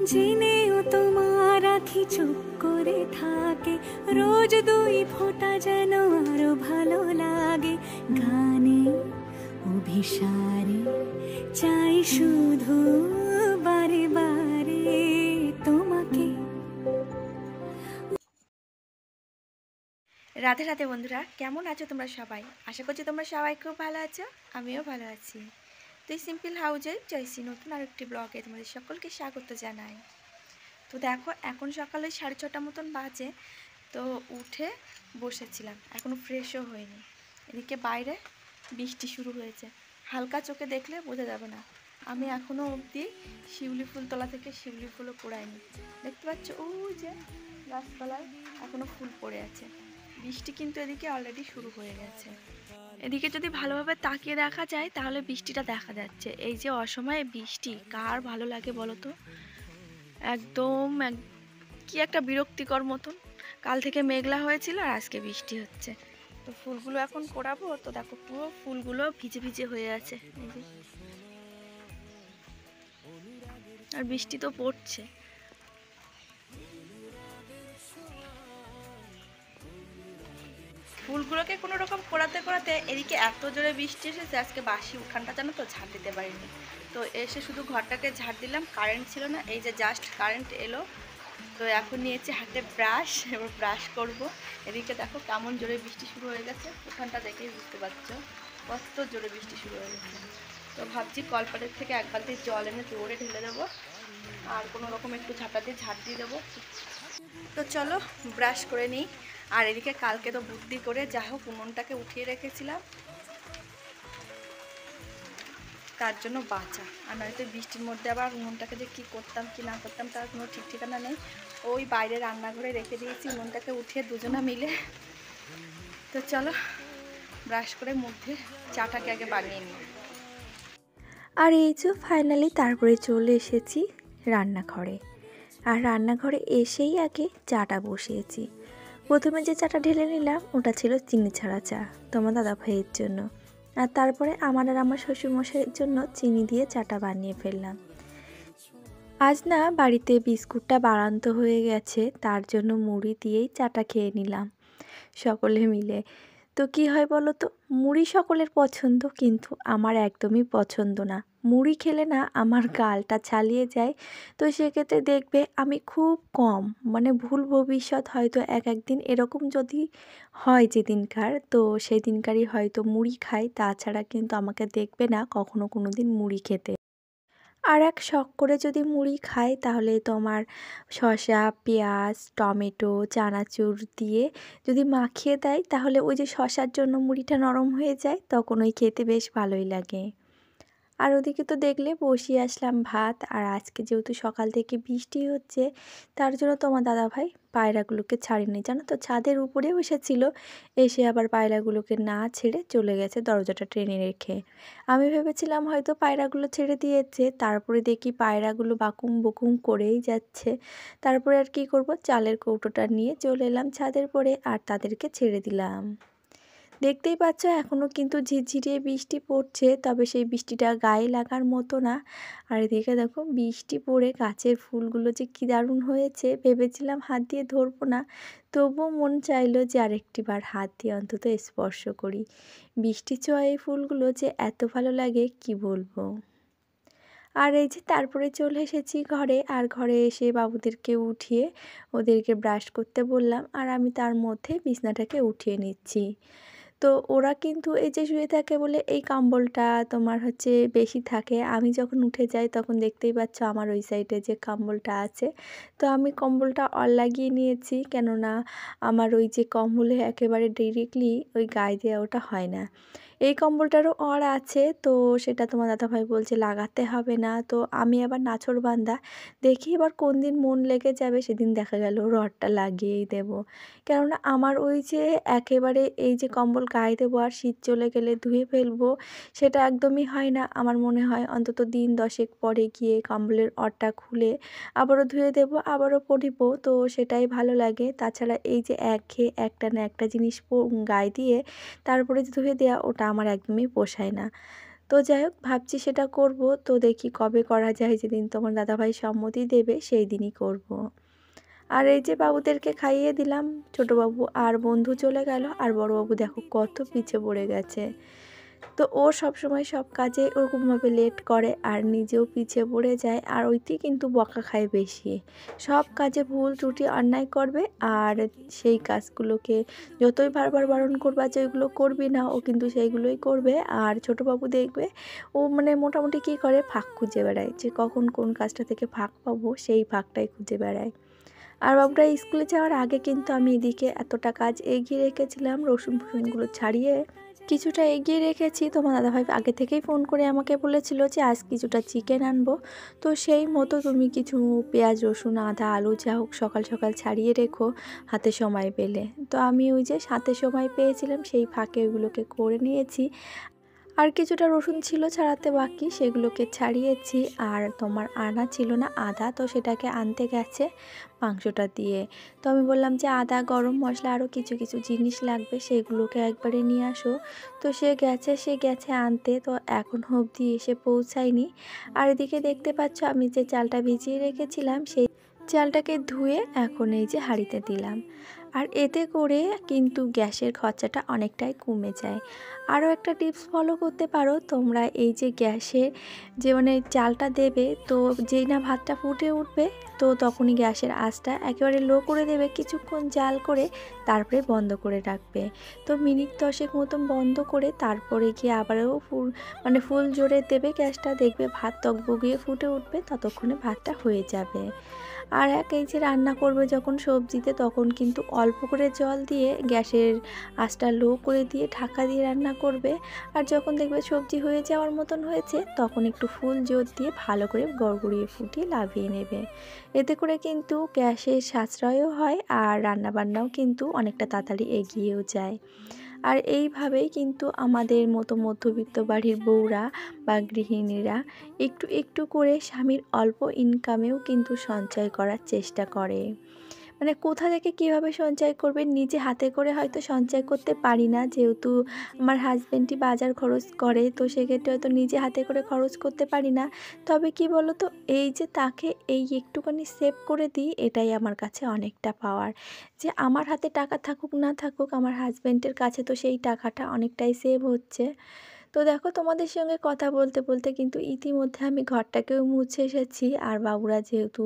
জেনেও তোমার আখি চুপ করে থাকে, রোজ দুই ফোঁটা যেন আরো ভালো লাগে। গানে অভিসারে চাই শুধু বারে বারে তোমাকে। রাধে রাধে বন্ধুরা, কেমন আছো তোমরা সবাই? আশা করছি তোমরা সবাই খুব ভালো আছো, আমিও ভালো আছি। তো সিম্পল হাউজে জয়সি নতুন আরেকটি ব্লগে তোমাদের সকলকে স্বাগত জানাই। তো দেখো, এখন সকালে 6:30 মতন বাজে। তো উঠে বসেছিলাম, এখনও ফ্রেশও হয়নি। এদিকে বাইরে বৃষ্টি শুরু হয়েছে, হালকা চোখে দেখলে বোঝা যাবে না। আমি এখনও অবধি শিউলি ফুল তোলা থেকে শিউলি ফুলও কুড়াইনি। দেখতে পাচ্ছ ওই যে গাছপালায় এখনও ফুল পড়ে আছে। বৃষ্টি কিন্তু এদিকে অলরেডি শুরু হয়ে গেছে। এদিকে যদি ভালোভাবে তাকিয়ে দেখা যায় তাহলে বৃষ্টিটা দেখা যাচ্ছে। এই যে অসময়ে বৃষ্টি কার ভালো লাগে বলো তো? একদম কি একটা বিরক্তিকর মতন। কাল থেকে মেঘলা হয়েছিল আর আজকে বৃষ্টি হচ্ছে। তো ফুলগুলো এখন কোড়াবো, তো দেখো পুরো ফুলগুলো ভিজে ভিজে হয়ে আছে এই যে। আর বৃষ্টি তো পড়ছে। ফুলগুলোকে কোনো রকম কোড়াতে কোড়াতে এদিকে এত জোরে বৃষ্টি এসেছে, আজকে বাসি উঠানটা জানো তো ঝাড় দিতে পারিনি। তো এসে শুধু ঘরটাকে ঝাড় দিলাম, কারেন্ট ছিল না। এই যে জাস্ট কারেন্ট এলো। তো এখন নিয়েছি হাতে ব্রাশ, এবার ব্রাশ করব। এদিকে দেখো কেমন জোরে বৃষ্টি শুরু হয়ে গেছে, উঠানটা দেখেই বুঝতে পারছো কত জোরে বৃষ্টি শুরু হয়ে গেছে। তো ভাবছি কলপাটের থেকে এক বালতি জল এনে দৌড়ে ঢেলে দেবো, আর কোনো রকম একটু ঝাঁটা দিয়ে ঝাড় দিয়ে দেবো। তো চলো ব্রাশ করে নিই। আর এদিকে কালকে তো বুদ্ধি করে যা হোক উনুনটাকে উঠিয়ে রেখেছিলাম, তার জন্য বাঁচা। আর নয়তো বৃষ্টির মধ্যে আবার উনুনটাকে যে কী করতাম কি না করতাম তার কোনো ঠিক ঠিকানা নেই। ওই বাইরে রান্নাঘরে রেখে দিয়েছি উনুনটাকে উঠিয়ে দুজনা মিলে। তো চলো ব্রাশ করে মধ্যে চাটাকে আগে বানিয়ে নিই। আর এই যে ফাইনালি তারপরে চলে এসেছি রান্নাঘরে। আর রান্নাঘরে এসেই আগে চাটা বসিয়েছি। প্রথমে যে চাটা ঢেলে নিলাম ওটা ছিল চিনি ছাড়া চা, তোমার দাদা ভাইয়ের জন্য। আর তারপরে আমার আর আমার শ্বশুরমশাইয়ের জন্য চিনি দিয়ে চাটা বানিয়ে ফেললাম। আজ না বাড়িতে বিস্কুটটা বাড়ান্ত হয়ে গেছে, তার জন্য মুড়ি দিয়েই চাটা খেয়ে নিলাম সকলে মিলে। তো কি হয় বলো তো, মুড়ি সকলের পছন্দ কিন্তু আমার একদমই পছন্দ না। মুড়ি খেলে না আমার গালটা ছালিয়ে যায়। তো সেক্ষেত্রে দেখবে আমি খুব কম, মানে ভুল ভবিষ্যৎ হয়তো এক একদিন এরকম যদি হয় যেদিনকার, তো সেই দিনকারই হয়তো মুড়ি খাই, তাছাড়া কিন্তু আমাকে দেখবে না কখনো কোনো দিন মুড়ি খেতে। আর এক শখ করে যদি মুড়ি খাই তাহলে তোমার শসা, পেঁয়াজ, টমেটো, চানাচুর দিয়ে যদি মাখিয়ে দেয় তাহলে ওই যে শসার জন্য মুড়িটা নরম হয়ে যায়, তখন ওই খেতে বেশ ভালোই লাগে। আর ওদিকে তো দেখলে বসিয়ে আসলাম ভাত। আর আজকে যেহেতু সকাল থেকে বৃষ্টি হচ্ছে, তার জন্য তোমার দাদাভাই পায়রাগুলোকে ছাড়েনি জানো তো, ছাদের উপরে বসেছিল, এসে আবার পায়রাগুলোকে না ছেড়ে চলে গেছে দরজাটা টেনে রেখে। আমি ভেবেছিলাম হয়তো পায়রাগুলো ছেড়ে দিয়েছে, তারপরে দেখি পায়রাগুলো বাকুম বকুম করেই যাচ্ছে। তারপরে আর কি করব, চালের কৌটোটা নিয়ে চলে এলাম ছাদের পরে আর তাদেরকে ছেড়ে দিলাম। দেখতেই পাচ্ছ এখনও কিন্তু ঝিরঝিরিয়ে বৃষ্টি পড়ছে, তবে সেই বৃষ্টিটা গায়ে লাগার মতো না। আর এদিকে দেখো বৃষ্টি পড়ে গাছের ফুলগুলো যে কী দারুণ হয়েছে, ভেবেছিলাম হাত দিয়ে ধরবো না, তবুও মন চাইলো যে আরেকটিবার হাত দিয়ে অন্তত স্পর্শ করি। বৃষ্টি ছোঁয়া এই ফুলগুলো যে এত ভালো লাগে কি বলবো। আর এই যে তারপরে চলে এসেছি ঘরে। আর ঘরে এসে বাবুদেরকে উঠিয়ে ওদেরকে ব্রাশ করতে বললাম, আর আমি তার মধ্যে বিছনাটাকে উঠিয়ে নিচ্ছি। তো ওরা কিন্তু এই যে শুয়ে থাকে বলে এই কম্বলটা তোমার হচ্ছে বেশি থাকে। আমি যখন উঠে যাই তখন দেখতেই পাচ্ছ আমার ওই সাইডে যে কম্বলটা আছে, তো আমি কম্বলটা লাগিয়ে নিয়েছি, কেননা আমার ওই যে কম্বলে একেবারে ডিরেক্টলি ওই গায়ে দেওয়া ওটা হয় না। এই কম্বলটারও আছে, তো সেটা তোমার দাদাভাই বলছে লাগাতে হবে না। তো আমি আবার নাছোড়বান্দা, দেখি এবার কোন দিন মন লেগে যাবে সেদিন দেখা গেল রডটা লাগিয়েই দেবো। কেননা আমার ওই যে একেবারে এই যে কম্বল গায়ে দেবো আর শীত চলে গেলে ধুয়ে ফেলবো, সেটা একদমই হয় না। আমার মনে হয় অন্তত দিন 10 পরে গিয়ে কম্বলের অরটা খুলে আবারও ধুয়ে দেবো, আবারও পরিব, তো সেটাই ভালো লাগে। তাছাড়া এই যে একঘেয়ে একটা না একটা জিনিস গায়ে দিয়ে তারপরে যে ধুয়ে দেওয়া, ওটা আমার একদমই পোষায় না। তো যাই হোক ভাবছি সেটা করব। তো দেখি কবে করা যায়, যেদিন তোমার দাদাভাই সম্মতি দেবে সেই দিনই করব। আর এই যে বাবুদেরকে খাইয়ে দিলাম, ছোটো বাবু আর বন্ধু চলে গেল, আর বড় বাবু দেখো কত পিছে পড়ে গেছে। তো ও সবসময় সব কাজে ওরকমভাবে লেট করে আর নিজেও পিছিয়ে পড়ে যায়, আর ওইটি কিন্তু বকা খায় বেশি। সব কাজে ভুল ত্রুটি অন্যায় করবে, আর সেই কাজগুলোকে যতই বারবার বারণ করবা যে ওইগুলো করবি না, ও কিন্তু সেইগুলোই করবে। আর ছোটো বাবু দেখবে ও মানে মোটামুটি কী করে, ফাঁক খুঁজে বেড়ায়, যে কখন কোন কাজটা থেকে ফাঁক পাবো সেই ফাঁকটাই খুঁজে বেড়ায়। আর বাবুরা স্কুলে যাওয়ার আগে কিন্তু আমি এদিকে এতটা কাজ এগিয়ে রেখেছিলাম, রসুন ফসুনগুলো ছাড়িয়ে কিছুটা এগিয়ে রেখেছি। তোমার দাদাভাই আগে থেকেই ফোন করে আমাকে বলেছিল যে আজ কিছুটা চিকেন আনবো, তো সেই মতো তুমি কিছু পেঁয়াজ রসুন আদা আলু যা হোক সকাল সকাল ছাড়িয়ে রেখো হাতে সময় পেলে। তো আমি ওই যে হাতে সময় পেয়েছিলাম সেই ফাঁকে ওইগুলোকে করে নিয়েছি। আর কিছুটা রসুন ছিল ছাড়াতে বাকি, সেগুলোকে ছাড়িয়েছি। আর তোমার আনা ছিল না আদা, তো সেটাকে আনতে গেছে মাংসটা দিয়ে। তো আমি বললাম যে আদা গরম মশলা আরও কিছু কিছু জিনিস লাগবে, সেগুলোকে একবারে নিয়ে আসো। তো সে গেছে আনতে, তো এখন অবধি এসে পৌঁছায়নি। আর এদিকে দেখতে পাচ্ছ আমি যে চালটা ভিজিয়ে রেখেছিলাম সেই চালটাকে ধুয়ে এখন এই যে হাঁড়িতে দিলাম। আর এতে করে কিন্তু গ্যাসের খরচাটা অনেকটাই কমে যায়। আরও একটা টিপস ফলো করতে পারো তোমরা, এই যে গ্যাসের যে মানে চালটা দেবে, তো যেই না ভাতটা ফুটে উঠবে তো তখনই গ্যাসের আঁচটা একেবারে লো করে দেবে, কিছুক্ষণ জাল করে তারপরে বন্ধ করে রাখবে। তো মিনিট 10 মতন বন্ধ করে তারপরে গিয়ে আবারও ফুল জোরে দেবে গ্যাসটা, দেখবে ভাত টকবগিয়ে ফুটে উঠবে, ততক্ষণে ভাতটা হয়ে যাবে। আর এই যে রান্না করবে যখন সবজিতে, তখন কিন্তু অল্প করে জল দিয়ে গ্যাসের আঁচটা লো করে দিয়ে ঢাকা দিয়ে রান্না করবে। আর যখন দেখবে সবজি হয়ে যাওয়ার মতন হয়েছে, তখন একটু ফুল জোর দিয়ে ভালো করে গড়গড়িয়ে ফুটিয়ে লাভিয়ে নেবে। এতে করে কিন্তু গ্যাসের সাশ্রয়ও হয় আর রান্নাবান্নাও কিন্তু অনেকটা তাড়াতাড়ি এগিয়েও যায়। আর এইভাবেই কিন্তু আমাদের মতো মধ্যবিত্ত বাড়ির বউরা বা গৃহিণীরা একটু একটু করে স্বামীর অল্প ইনকামেও কিন্তু সঞ্চয় করার চেষ্টা করে। মানে কোথা থেকে কীভাবে সঞ্চয় করবে, নিজে হাতে করে হয়তো সঞ্চয় করতে পারি না, যেহেতু আমার হাজব্যান্ডই বাজার খরচ করে, তো সেক্ষেত্রে হয়তো নিজে হাতে করে খরচ করতে পারি না। তবে কি বলো তো, এই যে তাকে এই একটুখানি সেভ করে দিই, এটাই আমার কাছে অনেকটা পাওয়ার। যে আমার হাতে টাকা থাকুক না থাকুক, আমার হাজব্যান্ডের কাছে তো সেই টাকাটা অনেকটাই সেভ হচ্ছে। তো দেখো তোমাদের সঙ্গে কথা বলতে বলতে কিন্তু ইতিমধ্যে আমি ঘরটাকেও মুছে এসেছি। আর বাবুরা যেহেতু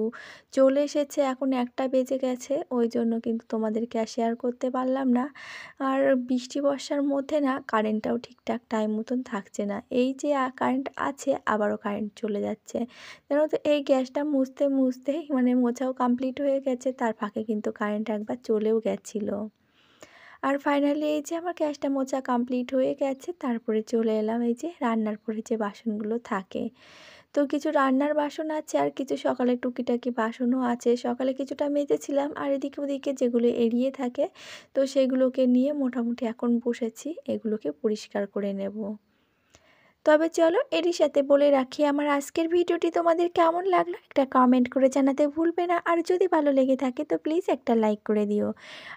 চলে এসেছে, এখন 1টা বেজে গেছে, ওই জন্য কিন্তু তোমাদেরকে আর শেয়ার করতে পারলাম না। আর বৃষ্টি বর্ষার মধ্যে না কারেন্টটাও ঠিকঠাক টাইম মতন থাকছে না, এই যে কারেন্ট আছে আবারও কারেন্ট চলে যাচ্ছে। জানো তো এই গ্যাসটা মুছতে মুছতেই মানে মোছাও কমপ্লিট হয়ে গেছে, তার ফাঁকে কিন্তু কারেন্ট একবার চলেও গেছিলো। আর ফাইনালি এই যে আমার গ্যাসটা মোছা কমপ্লিট হয়ে গেছে, তারপরে চলে এলাম এই যে রান্নার পরে যে বাসনগুলো থাকে। তো কিছু রান্নার বাসন আছে আর কিছু সকালে টুকিটাকি বাসনও আছে। সকালে কিছুটা মেজেছিলাম আর এদিকে ওদিকে যেগুলো এড়িয়ে থাকে, তো সেগুলোকে নিয়ে মোটামুটি এখন বসেছি এগুলোকে পরিষ্কার করে নেব। তবে চলো এরই সাথে বলে রাখি, আমার আজকের ভিডিওটি তোমাদের কেমন লাগলো একটা কমেন্ট করে জানাতে ভুলবে না। আর যদি ভালো লেগে থাকে তো প্লিজ একটা লাইক করে দিও।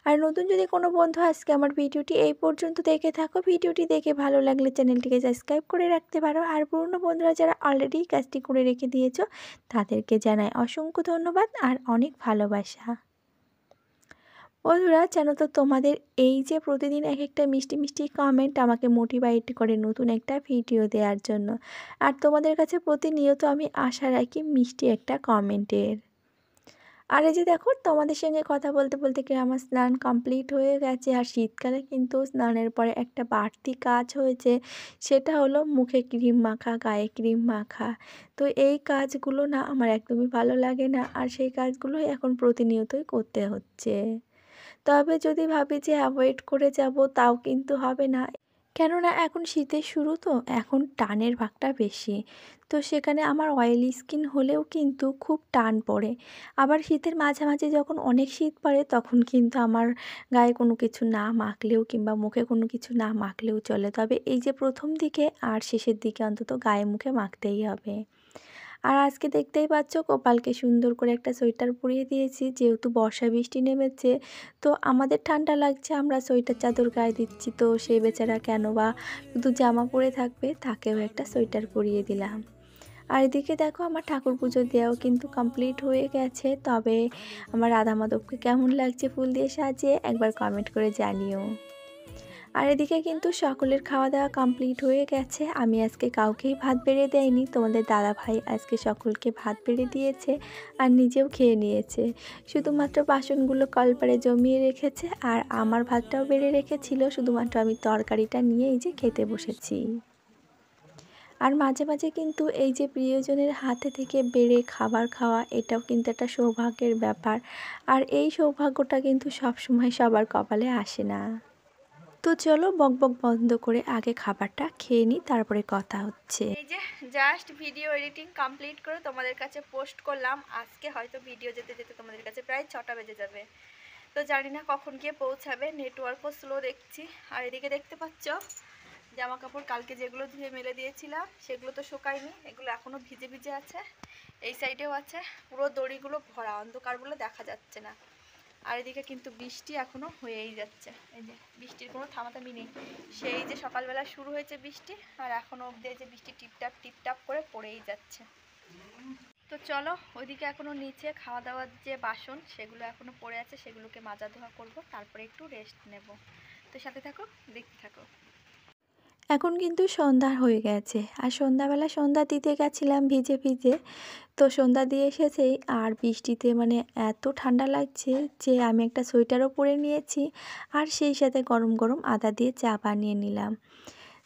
আর নতুন যদি কোনো বন্ধু আজকে আমার ভিডিওটি এই পর্যন্ত দেখে থাকো, ভিডিওটি দেখে ভালো লাগলে চ্যানেলটিকে সাবস্ক্রাইব করে রাখতে পারো। আর পুরনো বন্ধুরা যারা অলরেডি কাজটি করে রেখে দিয়েছো, তাদেরকে জানাই অসংখ্য ধন্যবাদ আর অনেক ভালোবাসা। বন্ধুরা জানো তো, তোমাদের এই যে প্রতিদিন এক একটা মিষ্টি মিষ্টি কমেন্ট আমাকে মোটিভেট করে নতুন একটা ভিডিও দেওয়ার জন্য। আর তোমাদের কাছে প্রতিনিয়ত আমি আশা রাখি মিষ্টি একটা কমেন্টের। আর এই যে দেখো তোমাদের সঙ্গে কথা বলতে বলতে কি আমার স্নান কমপ্লিট হয়ে গেছে। আর শীতকালে কিন্তু স্নানের পরে একটা বাড়তি কাজ হয়েছে, সেটা হলো মুখে ক্রিম মাখা, গায়ে ক্রিম মাখা। তো এই কাজগুলো না আমার একদমই ভালো লাগে না, আর সেই কাজগুলোই এখন প্রতিনিয়তই করতে হচ্ছে। তবে যদি ভাবি যে অ্যাভয়েড করে যাব, তাও কিন্তু হবে না। কেননা এখন শীতের শুরু, তো এখন টানের ভাগটা বেশি। তো সেখানে আমার অয়েলি স্কিন হলেও কিন্তু খুব টান পড়ে। আবার শীতের মাঝামাঝি যখন অনেক শীত পড়ে, তখন কিন্তু আমার গায়ে কোনো কিছু না মাখলেও কিংবা মুখে কোনো কিছু না মাখলেও চলে। তবে এই যে প্রথম দিকে আর শেষের দিকে অন্তত গায়ে মুখে মাখতেই হবে। আর আজকে দেখতেই পাচ্ছ কপালকে সুন্দর করে একটা সোয়েটার পরিয়ে দিয়েছি, যেহেতু বর্ষা বৃষ্টি নেমেছে। তো আমাদের ঠান্ডা লাগছে, আমরা সোয়েটার চাদর গায়ে দিচ্ছি, তো সে বেচারা কেন বা শুধু জামা পরে থাকবে, তাকেও একটা সোয়েটার পরিয়ে দিলাম। আর এদিকে দেখো আমার ঠাকুর পুজো দেওয়াও কিন্তু কমপ্লিট হয়ে গেছে। তবে আমার রাধা মাধবকে কেমন লাগছে ফুল দিয়ে সাজিয়ে একবার কমেন্ট করে জানিও। আর এদিকে কিন্তু সকলের খাওয়া দাওয়া কমপ্লিট হয়ে গেছে। আমি আজকে কাউকেই ভাত বেড়ে দেয়নি, তোমাদের দাদা ভাই আজকে সকলকে ভাত বেড়ে দিয়েছে আর নিজেও খেয়ে নিয়েছে। শুধুমাত্র বাসনগুলো কলপারে জমিয়ে রেখেছে আর আমার ভাতটাও বেড়ে রেখেছিল, শুধুমাত্র আমি তরকারিটা নিয়ে এই যে খেতে বসেছি। আর মাঝে মাঝে কিন্তু এই যে প্রিয়জনের হাতে থেকে বেড়ে খাবার খাওয়া, এটাও কিন্তু একটা সৌভাগ্যের ব্যাপার। আর এই সৌভাগ্যটা কিন্তু সবসময় সবার কপালে আসে না। তো চলো বকবক বন্ধ করে আগে খাবারটা খেয়ে নিই, তারপরে কথা হচ্ছে। এই যে জাস্ট ভিডিও এডিটিং কমপ্লিট করে তোমাদের কাছে পোস্ট করলাম। আজকে হয়তো ভিডিও যেতে যেতে তোমাদের কাছে প্রায় 6টা বেজে যাবে। তো জানি না কখন গিয়ে পৌঁছাবে, নেটওয়ার্কও স্লো দেখছি। আর এদিকে দেখতে পাচ্ছ জামা কাপড় কালকে যেগুলো ধুয়ে মেলে দিয়েছিলাম সেগুলো তো শুকায়নি, এগুলো এখনও ভিজে ভিজে আছে। এই সাইডেও আছে, পুরো দড়িগুলো ভরা, অন্ধকার বলে দেখা যাচ্ছে না। আর এদিকে কিন্তু বৃষ্টি এখনও হয়েই যাচ্ছে, এই যে বৃষ্টির কোনো থামাথামি নেই। সেই যে সকালবেলা শুরু হয়েছে বৃষ্টি আর এখনও অবধি যে বৃষ্টি টিপটাপ টিপটাপ করে পড়েই যাচ্ছে। তো চলো ওইদিকে এখনও নিচে খাওয়া দাওয়ার যে বাসন সেগুলো এখনও পড়ে আছে, সেগুলোকে মাজা ধোয়া করবো, তারপরে একটু রেস্ট নেব। তো সাথে থাকো, দেখতে থাকো। এখন কিন্তু সন্ধ্যা হয়ে গেছে আর সন্ধ্যাবেলা সন্ধ্যা দিতে গেছিলাম ভিজে ভিজে। তো সন্ধ্যা দিয়ে এসেছেই আর বৃষ্টিতে মানে এত ঠান্ডা লাগছে যে আমি একটা সোয়েটারও পরে নিয়েছি আর সেই সাথে গরম গরম আদা দিয়ে চা বানিয়ে নিলাম।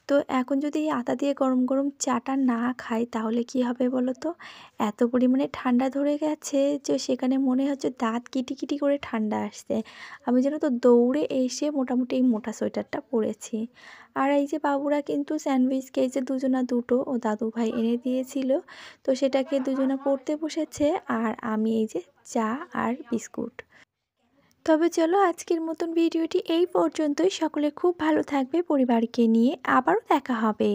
তো এখন যদি এই আদা দিয়ে গরম গরম চাটা না খাই তাহলে কি হবে বলো তো? এত পরিমাণে ঠান্ডা ধরে গেছে যে সেখানে মনে হচ্ছে দাঁত কিটি করে ঠান্ডা আসছে। আমি যেন তো দৌড়ে এসে মোটামুটি এই মোটা সোয়েটারটা পরেছি। আর এই যে বাবুরা কিন্তু স্যান্ডউইচ খেয়েছে দুজনা দুটো, ও দাদু ভাই এনে দিয়েছিল। তো সেটাকে দুজনা পড়তে বসেছে আর আমি এই যে চা আর বিস্কুট। তবে চলো আজকের মতন ভিডিওটি এই পর্যন্তই। সকলে খুব ভালো থাকবে পরিবারকে নিয়ে, আবারও দেখা হবে।